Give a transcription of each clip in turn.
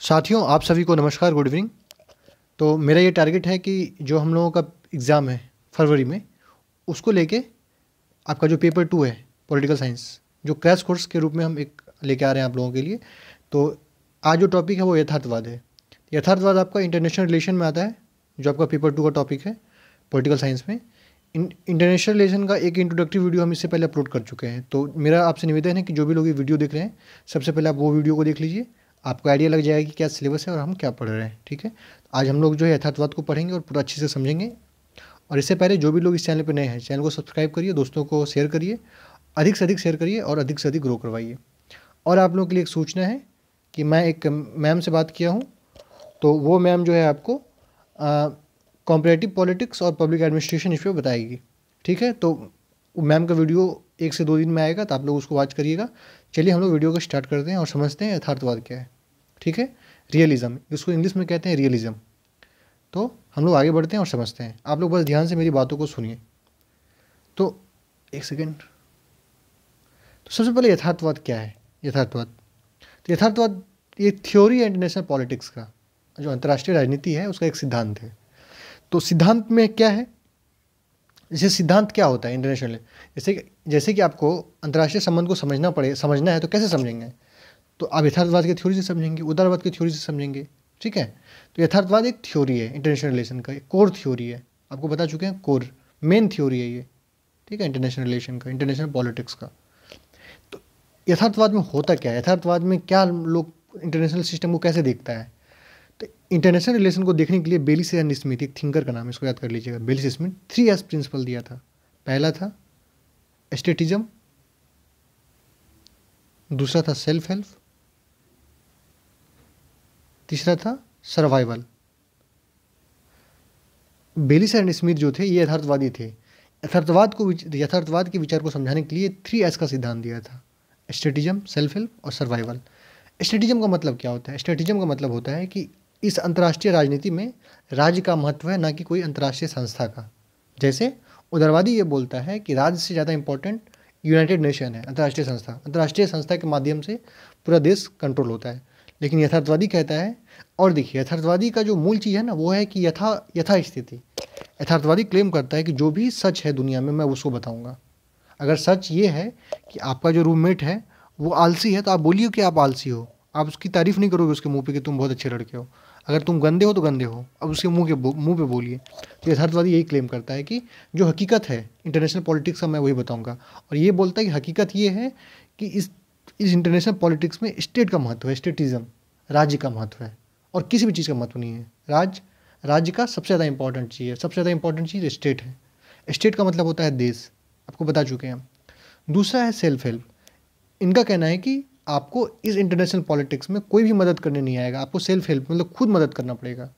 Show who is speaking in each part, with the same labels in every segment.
Speaker 1: साथियों, आप सभी को नमस्कार, गुड इवनिंग। तो मेरा ये टारगेट है कि जो हम लोगों का एग्ज़ाम है फरवरी में, उसको लेके आपका जो पेपर 2 है पॉलिटिकल साइंस, जो क्रैश कोर्स के रूप में हम एक लेके आ रहे हैं आप लोगों के लिए। तो आज जो टॉपिक है वो यथार्थवाद है। यथार्थवाद आपका इंटरनेशनल रिलेशन में आता है, जो आपका पेपर 2 का टॉपिक है पॉलिटिकल साइंस में। इंटरनेशनल रिलेशन का एक इंट्रोडक्टरी वीडियो हम इससे पहले अपलोड कर चुके हैं। तो मेरा आपसे निवेदन है कि जो भी लोग ये वीडियो देख रहे हैं, सबसे पहले आप वो वीडियो को देख लीजिए, आपको आइडिया लग जाएगा कि क्या सिलेबस है और हम क्या पढ़ रहे हैं। ठीक है, आज हम लोग जो है यथार्थवाद को पढ़ेंगे और पूरा अच्छे से समझेंगे। और इससे पहले जो भी लोग इस चैनल पर नए हैं, चैनल को सब्सक्राइब करिए, दोस्तों को शेयर करिए, अधिक से अधिक शेयर करिए और अधिक से अधिक ग्रो करवाइए। और आप लोगों के लिए एक सूचना है कि मैं एक मैम से बात किया हूँ, तो वो मैम जो है आपको कॉम्परेटिव पॉलिटिक्स और पब्लिक एडमिनिस्ट्रेशन इस पर बताएगी। ठीक है, तो मैम का वीडियो 1 से 2 दिन में आएगा, तो आप लोग उसको वॉच करिएगा। चलिए हम लोग वीडियो को स्टार्ट करते हैं और समझते हैं यथार्थवाद क्या है। ठीक है, रियलिज़म, इसको इंग्लिश में कहते हैं रियलिज़म। तो हम लोग आगे बढ़ते हैं और समझते हैं। आप लोग बस ध्यान से मेरी बातों को सुनिए। तो एक सेकेंड। तो सबसे पहले यथार्थवाद क्या है। यथार्थवाद, तो यथार्थवाद ये थ्योरी है इंटरनेशनल पॉलिटिक्स का, जो अंतर्राष्ट्रीय राजनीति है उसका एक सिद्धांत है। तो सिद्धांत में क्या है, जैसे सिद्धांत क्या होता है इंटरनेशनल, जैसे कि आपको अंतर्राष्ट्रीय संबंध को समझना है तो कैसे समझेंगे। तो आप यथार्थवाद की थ्योरी से समझेंगे, उदारवाद की थ्योरी से समझेंगे। ठीक है, तो यथार्थवाद एक थ्योरी है इंटरनेशनल रिलेशन का, एक कोर थ्योरी है। आपको बता चुके हैं, कोर मेन थ्योरी है ये। ठीक है, इंटरनेशनल रिलेशन का, इंटरनेशनल पॉलिटिक्स का। तो यथार्थवाद में होता क्या है, यथार्थवाद में क्या लोग इंटरनेशनल सिस्टम को कैसे देखता है। तो इंटरनेशनल रिलेशन को देखने के लिए बेलिस एंड स्मिथ, एक थिंकर का नाम है, इसको याद कर लीजिएगा। बेलिस स्मिथ 3S प्रिंसिपल दिया था। पहला था एस्टेटिज्म, दूसरा था सेल्फ हेल्प, तीसरा था सर्वाइवल। बेलिस एंड स्मिथ जो थे ये यथार्थवादी थे। यथार्थवाद के विचार को समझाने के लिए 3S का सिद्धांत दिया था, एस्टेटिज्म, सेल्फ हेल्प और सर्वाइवल। एस्टेटिज्म का मतलब क्या होता है। एस्टेटिज्म का मतलब होता है कि इस अंतर्राष्ट्रीय राजनीति में राज्य का महत्व है, ना कि कोई अंतर्राष्ट्रीय संस्था का। जैसे उदारवादी ये बोलता है कि राज्य से ज़्यादा इंपॉर्टेंट यूनाइटेड नेशन है, अंतर्राष्ट्रीय संस्था। अंतर्राष्ट्रीय संस्था के माध्यम से पूरा देश कंट्रोल होता है। लेकिन यथार्थवादी कहता है, और देखिए यथार्थवादी का जो मूल चीज़ है ना, वो है कि यथा स्थिति। यथार्थवादी क्लेम करता है कि जो भी सच है दुनिया में मैं उसको बताऊंगा। अगर सच ये है कि आपका जो रूममेट है वो आलसी है, तो आप बोलिए कि आप आलसी हो, आप उसकी तारीफ नहीं करोगे उसके मुंह पे कि तुम बहुत अच्छे लड़के हो। अगर तुम गंदे हो तो गंदे हो, अब उसके मुंह पे बोलिए। तो यथार्थवादी यही क्लेम करता है कि जो हकीकत है इंटरनेशनल पॉलिटिक्स का मैं वही बताऊंगा। और ये बोलता है कि हकीकत ये है कि इस इंटरनेशनल पॉलिटिक्स में स्टेट का महत्व है, स्टेटिज्म, राज्य का महत्व है, और किसी भी चीज़ का महत्व नहीं है। राज्य का सबसे ज़्यादा इंपॉर्टेंट चीज़ है, सबसे ज़्यादा इंपॉर्टेंट चीज़ स्टेट है। स्टेट का मतलब होता है देश, आपको बता चुके हैं हम। दूसरा है सेल्फ हेल्प। इनका कहना है कि आपको इस इंटरनेशनल पॉलिटिक्स में कोई भी मदद करने नहीं आएगा, आपको सेल्फ हेल्प मतलब खुद मदद करना पड़ेगा।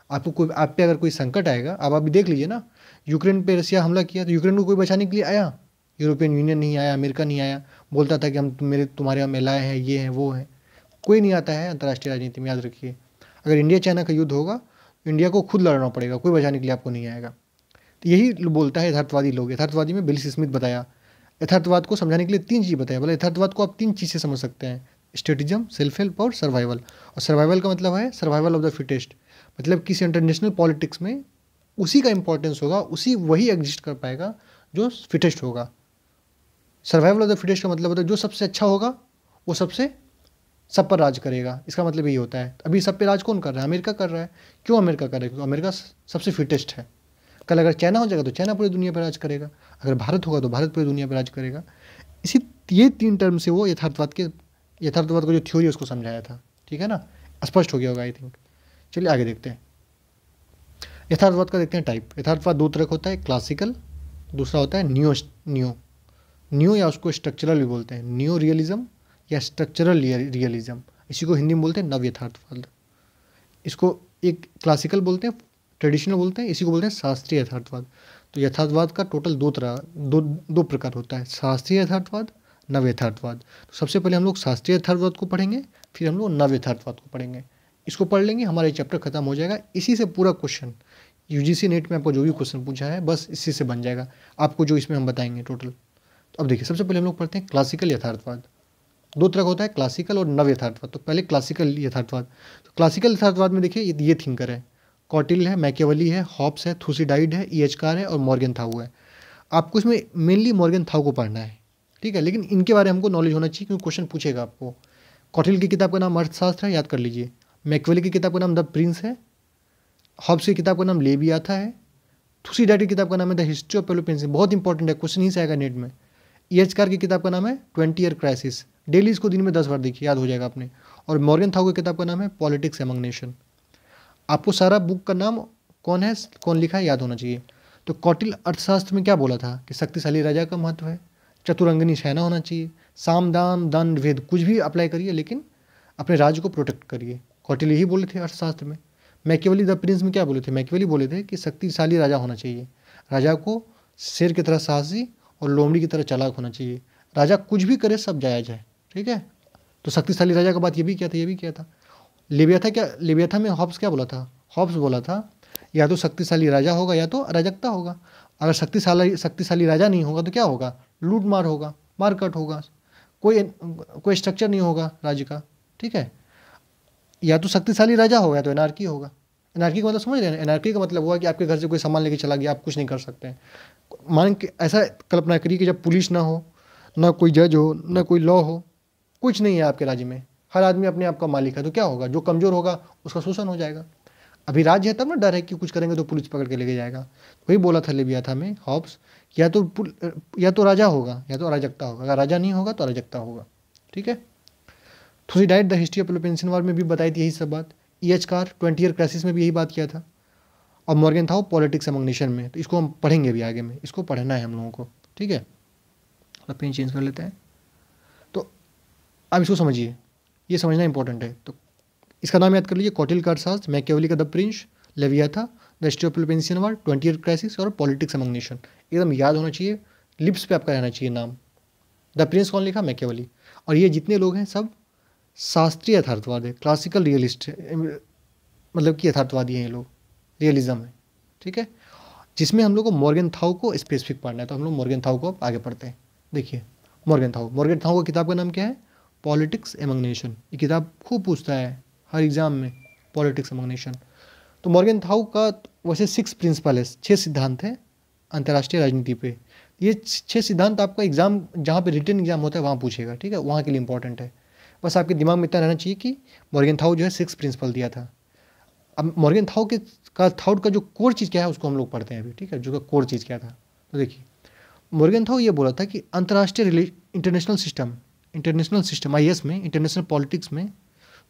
Speaker 1: आप पे अगर कोई संकट आएगा, अब आप भी देख लीजिए ना, यूक्रेन पे रशिया हमला किया तो यूक्रेन को कोई बचाने के लिए आया, यूरोपियन यूनियन नहीं आया, अमेरिका नहीं आया, बोलता था कि हम तुम्हारे यहाँ मिलाए हैं, ये हैं वो हैं। कोई नहीं आता है अंतर्राष्ट्रीय राजनीति में, याद रखिए। अगर इंडिया चाइना का युद्ध होगा तो इंडिया को खुद लड़ना पड़ेगा, कोई बचाने के लिए आपको नहीं आएगा। तो यही बोलता है यथार्थवादी लोग। यथार्थवादी में बेलिस स्मिथ बताया, यथार्थवाद को समझाने के लिए 3 चीज़ बताया। बोला यथार्थवाद को आप 3 चीज़ से समझ सकते हैं, स्टेटिज्म, सेल्फ हेल्प और सर्वाइवल। और सर्वाइवल का मतलब है सर्वाइवल ऑफ द फिटेस्ट, मतलब किसी इंटरनेशनल पॉलिटिक्स में उसी का इंपॉर्टेंस होगा, वही एग्जिस्ट कर पाएगा जो फिटेस्ट होगा। सर्वाइवल ऑफ द फिटेस्ट का मतलब होता है जो सबसे अच्छा होगा वो सब पर राज करेगा। इसका मतलब यही होता है। अभी सब पे राज कौन कर रहा है, अमेरिका कर रहा है। क्यों अमेरिका कर रहा है, क्योंकि अमेरिका सबसे फिटेस्ट है। कल अगर चाइना हो जाएगा तो चाइना पूरी दुनिया पर राज करेगा, अगर भारत होगा तो भारत पूरी दुनिया पर राज करेगा। ये 3 टर्म से वो यथार्थवाद का जो थ्योरी है उसको समझाया था। ठीक है ना, स्पष्ट हो गया होगा आई थिंक। चलिए आगे देखते हैं। यथार्थवाद का देखते हैं टाइप। यथार्थवाद 2 तरह का होता है, क्लासिकल, दूसरा होता है न्यू या उसको स्ट्रक्चरल भी बोलते हैं, न्यू रियलिज्म या स्ट्रक्चरल रियलिज्म। इसी को हिंदी में बोलते हैं नव यथार्थवाद। इसको एक क्लासिकल बोलते हैं, ट्रेडिशनल बोलते हैं, इसी को बोलते हैं शास्त्रीय यथार्थवाद। तो यथार्थवाद का टोटल दो प्रकार होता है, शास्त्रीय यथार्थवाद, नव यथार्थवाद। तो सबसे पहले हम लोग शास्त्रीय यथार्थवाद को पढ़ेंगे, फिर हम लोग नव यथार्थवाद को पढ़ेंगे। इसको पढ़ लेंगे, हमारा चैप्टर खत्म हो जाएगा। इसी से पूरा क्वेश्चन यूजीसी नेट में आपको जो भी क्वेश्चन पूछा है बस इसी से बन जाएगा आपको, जो इसमें हम बताएंगे टोटल। तो अब देखिए, सबसे पहले हम लोग पढ़ते हैं क्लासिकल यथार्थवाद। दो तरह का होता है, क्लासिकल और नव यथार्थवाद। तो पहले क्लासिकल यथार्थवाद। तो क्लासिकल यथार्थवाद में देखिए ये थिंकर है, कॉटिल है, मैकियावेली है, हॉब्स है, थुसिडाइड है, ईएचकार है और मॉर्गेनथाउ है। आपको इसमें मेनली मॉर्गेनथाउ को पढ़ना है, ठीक है, लेकिन इनके बारे में हमको नॉलेज होना चाहिए क्योंकि क्वेश्चन पूछेगा आपको। कॉटिल की किताब का नाम अर्थशास्त्र है, याद कर लीजिए। मैकियावेली की किताब का नाम द प्रिंस है। हॉब्स की किताब का नाम लेवियाथा है। थुसिडाइड की किताब का नाम है द हिस्ट्री ऑफ पेलोपोनेसिस, बहुत इंपॉर्टेंट है, क्वेश्चन ही से आएगा नेट में। ईएचकार की किताब का नाम है 20 ईयर क्राइसिस, डेली इसको दिन में 10 बार देखिए, याद हो जाएगा आपने। और मॉर्गेनथाउ की किताब का नाम है पॉलिटिक्स एमंग नेशन। आपको सारा बुक का नाम कौन है, कौन लिखा है, याद होना चाहिए। तो कौटिल्य अर्थशास्त्र में क्या बोला था कि शक्तिशाली राजा का महत्व है, चतुरंगनी सेना होना चाहिए, साम दाम दंड भेद कुछ भी अप्लाई करिए लेकिन अपने राज्य को प्रोटेक्ट करिए। कौटिल्य यही बोले थे अर्थशास्त्र में। मैकियावेली द प्रिंस में क्या बोले थे, मैकियावेली बोले थे कि शक्तिशाली राजा होना चाहिए, राजा को शेर की तरह साहसी और लोमड़ी की तरह चालाक होना चाहिए, राजा कुछ भी करे सब जायज है, ठीक है। तो शक्तिशाली राजा का बात ये भी किया था, ये भी किया था। लेवियाथा में हॉब्स क्या बोला था, हॉब्स बोला था या तो शक्तिशाली राजा होगा या तो अराजकता होगा। अगर शक्तिशाली राजा नहीं होगा तो क्या होगा, लूट मार होगा, मारकाट होगा, कोई स्ट्रक्चर नहीं होगा राज्य का, ठीक है। या तो शक्तिशाली राजा होगा या तो एनार्की होगा। एनार्की का मतलब समझ रहे हैं, एनार्की का मतलब हुआ कि आपके घर से कोई सामान लेके चला गया, आप कुछ नहीं कर सकते हैं। मान के ऐसा कल्पना करिए कि जब पुलिस ना हो, ना कोई जज हो, ना कोई लॉ हो, कुछ नहीं है आपके राज्य में, हर आदमी अपने आप का मालिक है, तो क्या होगा, जो कमज़ोर होगा उसका शोषण हो जाएगा। अभी राज्य है तब ना डर है कि कुछ करेंगे तो पुलिस पकड़ के लेके जाएगा। वही बोला था लेवियाथा में हॉब्स, या तो राजा होगा या तो अराजकता होगा, अगर राजा नहीं होगा तो अराजकता होगा, ठीक है। Thucydides the history of Peloponnesian war में भी बताई थी यही सब बात। ईएचकार 20 ईयर क्राइसिस में भी यही बात किया था। और मॉर्गेनथाउ पॉलिटिक्स एमंग नेशन में, तो इसको हम पढ़ेंगे भी आगे में, इसको पढ़ना है हम लोगों को, ठीक है। पेन चेंज कर लेते हैं। तो अब इसको समझिए, ये समझना इंपॉर्टेंट है। तो इसका नाम याद कर लीजिए, कौटिल्य का अर्थशास्त्र, मैकियावेली का the prince, Leviathan, the history of Peloponnesian war, 20 year crisis और पॉलिटिक्स एमंग नेशन। एकदम याद होना चाहिए, लिप्स पे आपका रहना चाहिए नाम। द प्रिंस कौन लिखा, मैकियावेली। और ये जितने लोग हैं सब शास्त्रीय यथार्थवाद है, क्लासिकल रियलिस्ट है, मतलब कि यथार्थवादी हैं ये लोग, रियलिज्म है, ठीक है। जिसमें हम लोग को मॉर्गेनथाउ को स्पेसिफिक पढ़ना है, तो हम लोग मॉर्गेनथाउ को आगे पढ़ते हैं। देखिए मॉर्गेनथाउ की किताब का नाम क्या है, पॉलिटिक्स एमंग नेशन। ये किताब खूब पूछता है हर एग्जाम में, पॉलिटिक्स एमंग नेशन। तो मॉर्गेनथाउ का वैसे 6 प्रिंसिपल है, 6 सिद्धांत है अंतर्राष्ट्रीय राजनीति पे। ये 6 सिद्धांत आपका एग्जाम जहाँ पे रिटन एग्जाम होता है वहाँ पूछेगा, ठीक है, वहाँ के लिए इंपॉर्टेंट है। बस आपके दिमाग में इतना रहना चाहिए कि मॉर्गेनथाउ जो है 6 प्रिंसिपल दिया था। अब मॉर्गेनथाउ के थाउट का जो कोर चीज़ क्या है उसको हम लोग पढ़ते हैं अभी, ठीक है, जो का कोर चीज़ क्या था। तो देखिए मॉर्गेनथाउ ये बोला था कि अंतर्राष्ट्रीय इंटरनेशनल सिस्टम आईएस में, इंटरनेशनल पॉलिटिक्स में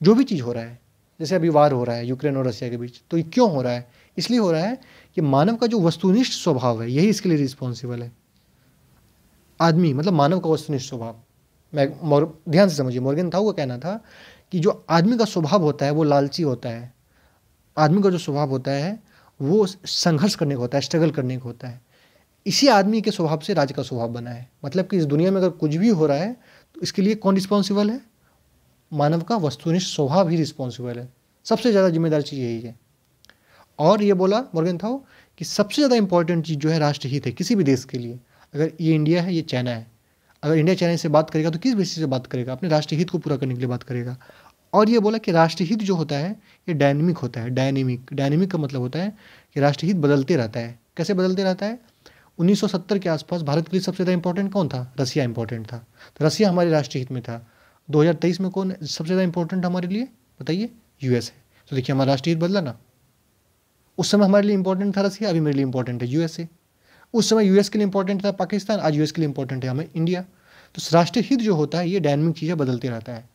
Speaker 1: जो भी चीज़ हो रहा है, जैसे अभी वार हो रहा है यूक्रेन और रशिया के बीच, तो ये क्यों हो रहा है, इसलिए हो रहा है कि मानव का जो वस्तुनिष्ठ स्वभाव है यही इसके लिए रिस्पॉन्सिबल है। आदमी मतलब मानव का वस्तुनिष्ठ स्वभाव, ध्यान से समझिए, मॉर्गेनथाउ का कहना था कि जो आदमी का स्वभाव होता है वो लालची होता है। आदमी का जो स्वभाव होता है वो संघर्ष करने का होता है, स्ट्रगल करने का होता है। इसी आदमी के स्वभाव से राज्य का स्वभाव बना है। मतलब कि इस दुनिया में अगर कुछ भी हो रहा है तो इसके लिए कौन रिस्पॉन्सिबल है, मानव का वस्तुनिष्ठ स्वभाव ही रिस्पॉन्सिबल है। सबसे ज़्यादा जिम्मेदार चीज़ यही है। और ये बोला मॉर्गेनथाउ कि सबसे ज़्यादा इंपॉर्टेंट चीज़ जो है राष्ट्रहित है किसी भी देश के लिए। अगर ये इंडिया है, ये चाइना है, अगर इंडिया चाइना से बात करेगा तो किस बेसिस से बात करेगा, अपने राष्ट्रहित को पूरा करने के लिए बात करेगा। और ये बोला कि राष्ट्रहित जो होता है ये डायनेमिक होता है। डायनेमिक का मतलब होता है कि राष्ट्रहित बदलते रहता है। कैसे बदलते रहता है, 1970 के आसपास भारत के लिए सबसे ज़्यादा इंपॉर्टेंट कौन था, रसिया इंपॉर्टेंट था, तो रसिया हमारे राष्ट्रहित में था। 2023 में कौन सबसे ज़्यादा इंपॉर्टेंट हमारे लिए, बताइए, यूएस है। तो देखिए हमारा राष्ट्रहित बदला ना, उस समय हमारे लिए इंपॉर्टेंट था रसिया, अभी मेरे लिए इंपॉर्टेंट है यूएसए। उस समय यूएस के लिए इंपॉर्टेंट था पाकिस्तान, आज यूएस के लिए इंपॉर्टेंट है हमें इंडिया। तो राष्ट्रहित जो होता है ये डायनेमिक चीज़ें बदलते रहता है।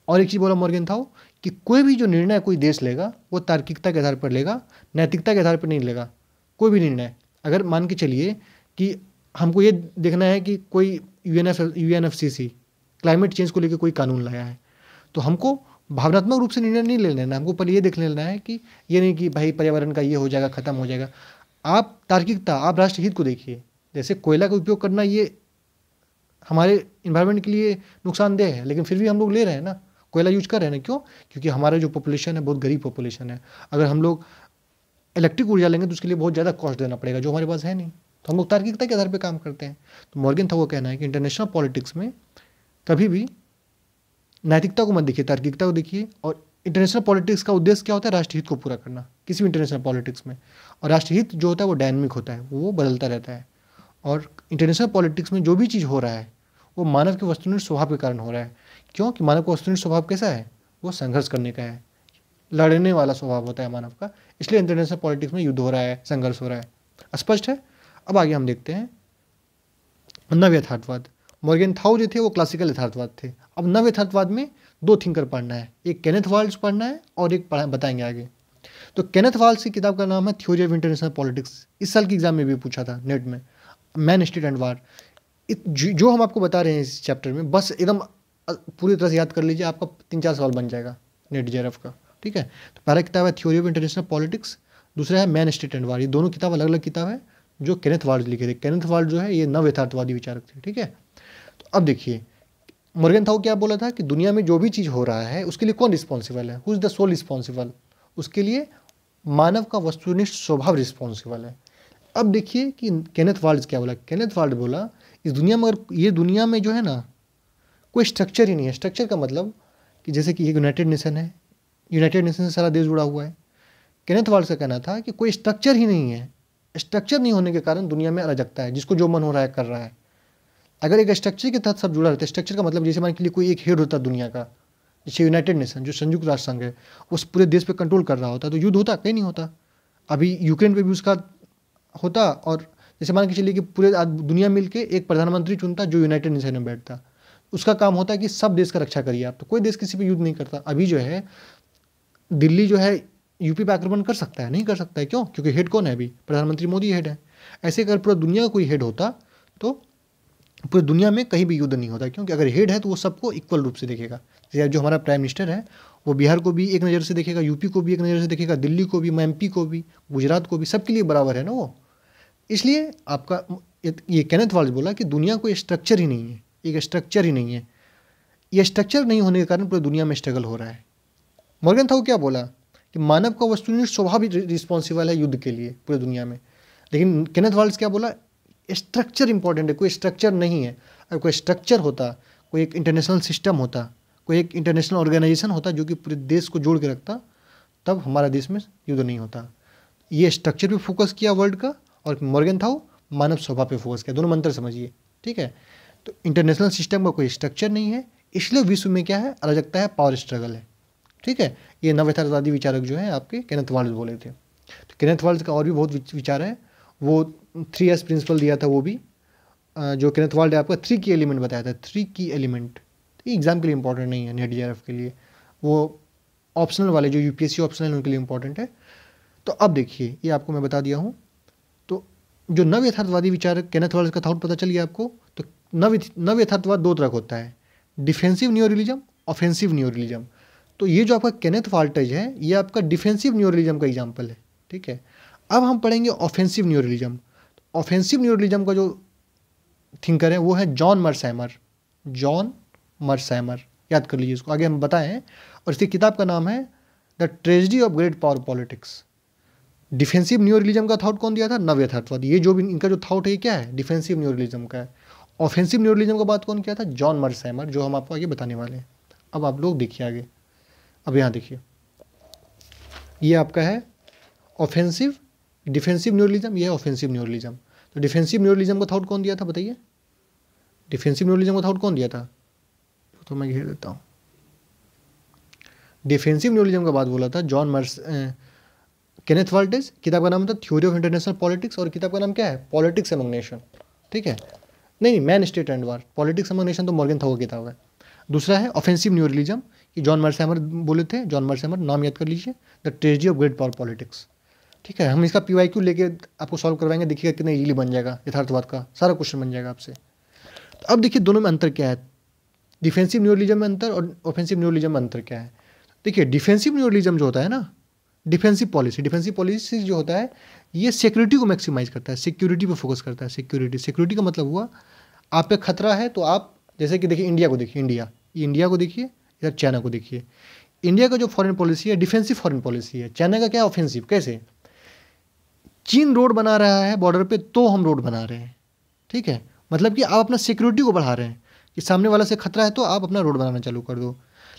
Speaker 1: और एक चीज़ बोला मॉर्गेनथाउ कि कोई भी जो निर्णय कोई देश लेगा वो तार्किकता के आधार पर लेगा, नैतिकता के आधार पर नहीं लेगा। कोई भी निर्णय, अगर मान के चलिए कि हमको ये देखना है कि कोई यूएनएफसीसी क्लाइमेट चेंज को लेकर कोई कानून लाया है, तो हमको भावनात्मक रूप से निर्णय नहीं ले लेना है, हमको पहले ये देख लेना है कि ये नहीं कि भाई पर्यावरण का ये हो जाएगा, ख़त्म हो जाएगा। आप तार्किकता, आप राष्ट्रहित को देखिए। जैसे कोयला का उपयोग करना ये हमारे इन्वायरमेंट के लिए नुकसानदेह है, लेकिन फिर भी हम लोग ले रहे हैं ना, कोयला यूज कर रहे हैं ना, क्यों, क्योंकि हमारा जो पॉपुलेशन है बहुत गरीब पॉपुलेशन है। अगर हम लोग इलेक्ट्रिक ऊर्जा लेंगे तो उसके लिए बहुत ज़्यादा कॉस्ट देना पड़ेगा जो हमारे पास है नहीं, तो हम लोग तार्किकता के आधार पर काम करते हैं। तो मॉर्गेनथाउ का कहना है कि इंटरनेशनल पॉलिटिक्स में कभी भी नैतिकता को मत देखिए, तार्किकता को देखिए। और इंटरनेशनल पॉलिटिक्स का उद्देश्य क्या होता है? राष्ट्रहित को पूरा करना किसी भी इंटरनेशनल पॉलिटिक्स में। और राष्ट्रहित जो होता है वो डायनामिक होता है, वो बदलता रहता है। और इंटरनेशनल पॉलिटिक्स में जो भी चीज़ हो रहा है वो मानव के वस्तुनिष्ठ स्वभाव के कारण हो रहा है। क्यों? कि मानव का वस्तुनिष्ठ स्वभाव कैसा है? वो संघर्ष करने का है, लड़ने वाला स्वभाव होता है मानव का। इसलिए इंटरनेशनल पॉलिटिक्स में युद्ध हो रहा है, संघर्ष हो रहा है। स्पष्ट है? अब आगे हम देखते हैं नव यथार्थवाद। मॉर्गेनथाउ जो थे वो क्लासिकल यथार्थवाद थे। अब नव यथार्थवाद में दो थिंकर पढ़ना है, एक केनेथ वाल्स पढ़ना है और एक बताएंगे आगे। तो केनेथ वाल्स की किताब का नाम है थ्योरी ऑफ इंटरनेशनल पॉलिटिक्स। इस साल के एग्जाम में भी पूछा था नेट में, मैन, स्टेट एंड वार। जो हम आपको बता रहे हैं इस चैप्टर में, बस एकदम पूरी तरह से याद कर लीजिए, आपका 3-4 सवाल बन जाएगा नेट जेआरएफ का। ठीक है, तो पहला किताब है थ्योरी ऑफ इंटरनेशनल पॉलिटिक्स, दूसरा है मैन, स्टेट एंड वार। ये दोनों किताब अलग अलग किताब है जो केनेथ वाल्स लिखे थे। केनेथ वाल्स जो है ये नव यथार्थवादी विचारक थे। ठीक है, तो अब देखिए मॉर्गेनथाउ क्या बोला था कि दुनिया में जो भी चीज़ हो रहा है उसके लिए कौन रिस्पॉन्सिबल है? Who is the sole responsible? उसके लिए मानव का वस्तुनिष्ठ स्वभाव रिस्पॉन्सिबल है। अब देखिए कि केनेथ वाल्स क्या बोला। केनेथ वाल्स बोला इस दुनिया में, अगर ये दुनिया में जो है ना कोई स्ट्रक्चर ही नहीं है। स्ट्रक्चर का मतलब कि जैसे कि ये यूनाइटेड नेशन है, यूनाइटेड नेशन से सारा देश जुड़ा हुआ है। केनेथ वाल्स का कहना था कि कोई स्ट्रक्चर ही नहीं है। स्ट्रक्चर नहीं होने के कारण दुनिया में अराजकता है, जिसको जो मन हो रहा है कर रहा है। अगर एक स्ट्रक्चर के तहत सब जुड़ा रहता है, स्ट्रक्चर का मतलब जैसे मान के लिए कोई एक हेड होता है दुनिया का, जैसे यूनाइटेड नेशन जो संयुक्त राष्ट्र संघ है, उस पूरे देश पे कंट्रोल कर रहा होता तो युद्ध होता? कहीं नहीं होता। अभी यूक्रेन पे भी उसका होता। और जैसे मान के चलिए कि पूरे दुनिया मिलके एक प्रधानमंत्री चुनता जो यूनाइटेड नेशन में बैठता, उसका काम होता है कि सब देश का रक्षा करिए आप। तो कोई देश किसी पे युद्ध नहीं करता। अभी जो है दिल्ली जो है यूपी पे आक्रमण कर सकता है? नहीं कर सकता है। क्यों? क्योंकि हेड कौन है? अभी प्रधानमंत्री मोदी हेड है। ऐसे अगर पूरा दुनिया का कोई हेड होता तो पूरी दुनिया में कहीं भी युद्ध नहीं होता। क्योंकि अगर हेड है तो वो सबको इक्वल रूप से देखेगा। जैसे जो हमारा प्राइम मिनिस्टर है वो बिहार को भी एक नज़र से देखेगा, यूपी को भी एक नज़र से देखेगा, दिल्ली को भी, एमपी को भी, गुजरात को भी, सबके लिए बराबर है ना वो। इसलिए आपका ये केनेथ वाल्स बोला कि दुनिया कोई स्ट्रक्चर ही नहीं है, एक स्ट्रक्चर ही नहीं है। ये स्ट्रक्चर नहीं होने के कारण पूरी दुनिया में स्ट्रगल हो रहा है। मॉर्गेनथाउ क्या बोला कि मानव का वस्तुनिष्ठ स्वभाव रिस्पॉन्सिबल है युद्ध के लिए पूरी दुनिया में। लेकिन केनेथ वाल्स क्या बोला? स्ट्रक्चर इंपॉर्टेंट है, कोई स्ट्रक्चर नहीं है। अगर कोई स्ट्रक्चर होता, कोई एक इंटरनेशनल सिस्टम होता, कोई एक इंटरनेशनल ऑर्गेनाइजेशन होता जो कि पूरे देश को जोड़ के रखता, तब हमारा देश में युद्ध नहीं होता। ये स्ट्रक्चर पे फोकस किया वर्ल्ड का, और मॉर्गेनथाउ मानव स्वभाव पे फोकस किया। दोनों मंत्र समझिए। ठीक है, तो इंटरनेशनल सिस्टम का कोई स्ट्रक्चर नहीं है, इसलिए विश्व में क्या है? अराजकता है, पावर स्ट्रगल है। ठीक है, ये नव यथार्थवादी विचारक जो है आपके केनेथ वाल्स बोले थे। तो केनेथ वाल्स का और भी बहुत विचार है। वो 3S प्रिंसिपल दिया था, वो भी जो केनेथ वाल्स है आपका 3 की एलिमेंट बताया था। 3 की एलिमेंट एग्जाम के लिए इंपॉर्टेंट नहीं है, नेट जेआरएफ के लिए, वो ऑप्शनल वाले जो यूपीएससी ऑप्शनल उनके लिए इंपॉर्टेंट है। तो अब देखिए ये आपको मैं बता दिया हूँ। तो जो नव यथार्थवादी विचारक केनेथ वाल्स का थॉट पता चल गया आपको। तो नव यथार्थवाद दो तरह का होता है, डिफेंसिव न्यूरिलिज्म, ऑफेंसिव न्यूरिलिज्म। तो ये जो आपका केनेथ वाल्टेज है ये आपका डिफेंसिव न्यूरिलिज्म का एग्जाम्पल है। ठीक है, अब हम पढ़ेंगे ऑफेंसिव न्यूरिलिज्म। ऑफेंसिव न्यूरिलिज्म का जो थिंकर है वो है जॉन मर्सहैमर। जॉन मर्सहैमर, याद कर लीजिए इसको, आगे हम बताएं। और इसकी किताब का नाम है the tragedy of great power politics. Defensive neorealism का थॉट कौन दिया था? नव यथार्थवादी। ये जो भी इनका जो थॉट है ये क्या है? डिफेंसिव न्यूरिलिज्म का है। ऑफेंसिव न्यूरिलिज्म का बात कौन किया था? जॉन मर्सहैमर, जो हम आपको आगे बताने वाले हैं। अब आप लोग देखिए आगे। अब यहाँ देखिए, ये आपका है ऑफेंसिव, डिफेंसिव न्यूरिलिज्म, ये है ऑफेंसिव न्यूरिलिज्म। तो डिफेंसिव न्यूरिलिज्म का थॉट कौन दिया था बताइए? डिफेंसिव न्यूरिलिज्म का थॉट कौन दिया था? तो मैं घेर देता हूँ। डिफेंसिव न्यूरिलिज्म का बात बोला था केनेथ वाल्टेज। किताब का नाम था थ्योरी ऑफ इंटरनेशनल पॉलिटिक्स, और किताब का नाम क्या है? Politics among nation. ठीक है, नहीं, man, state and war. Politics among nation तो मॉर्गेनथाउ की किताब है। दूसरा है ऑफेंसिव न्यूरिलिज्म, कि जॉन मर्सहैमर बोले थे। जॉन मर्सहैमर, नाम याद कर लीजिए, the tragedy of great power politics. ठीक है, हम इसका PYQ लेके आपको सॉल्व करवाएंगे, देखिएगा कितना इजीली बन जाएगा। यथार्थवाद का सारा क्वेश्चन बन जाएगा आपसे। तो अब देखिए दोनों में अंतर क्या है, डिफेंसिव न्यूरिलिज्म में अंतर और ऑफेंसिव न्यूरिलिज्म में अंतर क्या है। देखिए डिफेंसिव न्यूरिलिज्म जो होता है ना, डिफेंसिव पॉलिसी जो होता है ये सिक्योरिटी को मैक्सिमाइज करता है, सिक्योरिटी पे फोकस करता है। सिक्योरिटी का मतलब हुआ आप पे खतरा है तो आप, जैसे कि देखिए इंडिया को देखिए, इंडिया को देखिए, इधर चाइना को देखिए। इंडिया का जो फॉरेन पॉलिसी है डिफेंसिव फॉरेन पॉलिसी है। चाइना का क्या? ऑफेंसिव। कैसे? चीन रोड बना रहा है बॉर्डर पे तो हम रोड बना रहे हैं। ठीक है, मतलब कि आप अपना सिक्योरिटी को बढ़ा रहे हैं कि सामने वाला से खतरा है तो आप अपना रोड बनाना चालू कर दो।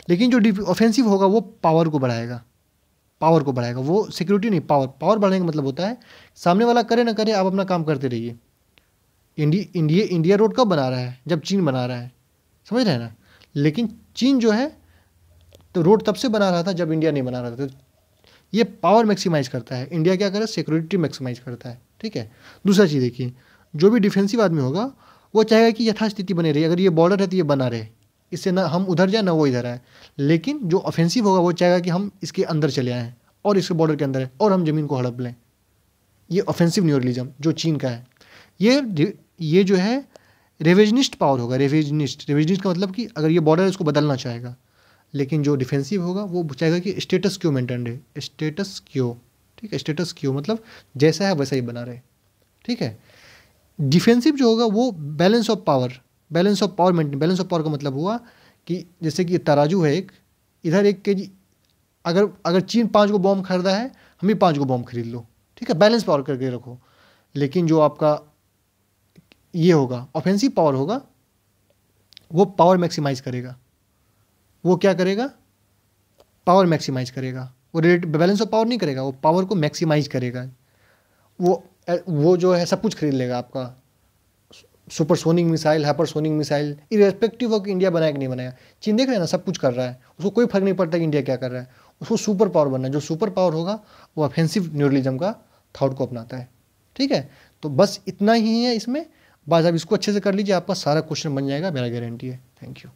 Speaker 1: लेकिन जो ऑफेंसिव होगा वो पावर को बढ़ाएगा, पावर को बढ़ाएगा, वो सिक्योरिटी नहीं, पावर। पावर बढ़ाने का मतलब होता है सामने वाला करे ना करे, आप अपना काम करते रहिए। इंडिया रोड कब बना रहा है? जब चीन बना रहा है, समझ रहे हैं ना। लेकिन चीन जो है तो रोड तब से बना रहा था जब इंडिया नहीं बना रहा था। तो ये पावर मैक्सिमाइज करता है, इंडिया क्या करे, सिक्योरिटी मैक्सिमाइज करता है, ठीक है। दूसरा चीज़ देखिए, जो भी डिफेंसिव आदमी होगा वो चाहेगा कि यथास्थिति बने रहे, अगर ये बॉर्डर है तो ये बना रहे, इससे ना हम उधर जाए ना वो इधर आए। लेकिन जो ऑफेंसिव होगा वो चाहेगा कि हम इसके अंदर चले आएँ और इसके बॉर्डर के अंदर है और हम ज़मीन को हड़प लें। ये ऑफेंसिव न्यूरलिज्म जो चीन का है, ये जो है रेविजनिस्ट पावर होगा। रेविजनिस्ट का मतलब कि अगर ये बॉर्डर है इसको बदलना चाहेगा। लेकिन जो डिफेंसिव होगा वो चाहेगा कि स्टेटस क्यो मेंटेन रहे, स्टेटस क्यो, ठीक है। स्टेटस क्यो मतलब जैसा है वैसा ही बना रहे, ठीक है। डिफेंसिव जो होगा वो balance of power maintain. Balance of power का मतलब हुआ कि जैसे कि तराजू है एक, इधर 1 kg, अगर चीन 5 को बॉम्ब खरीदा है, हम भी 5 को बॉम्ब खरीद लो, ठीक है, बैलेंस पावर करके रखो। लेकिन जो आपका ये होगा ऑफेंसिव पावर होगा, वो पावर मैक्सिमाइज करेगा। वो क्या करेगा? पावर मैक्सिमाइज करेगा। वो बैलेंस ऑफ पावर नहीं करेगा, वो पावर को मैक्सिमाइज करेगा। वो जो है सब कुछ खरीद लेगा, आपका supersonic missile, hypersonic missile, irrespective of India बनाया कि नहीं बनाया। चीन देख रहे हैं ना, सब कुछ कर रहा है, उसको कोई फर्क नहीं पड़ता कि इंडिया क्या कर रहा है। उसको सुपर पावर बनना है। जो सुपर पावर होगा वो ऑफेंसिव न्यूरलिज्म का थॉट को अपनाता है, ठीक है। तो बस इतना ही है इसमें। बस आप इसको अच्छे से कर लीजिए, आपका सारा क्वेश्चन बन जाएगा, मेरा गारंटी है। Thank you.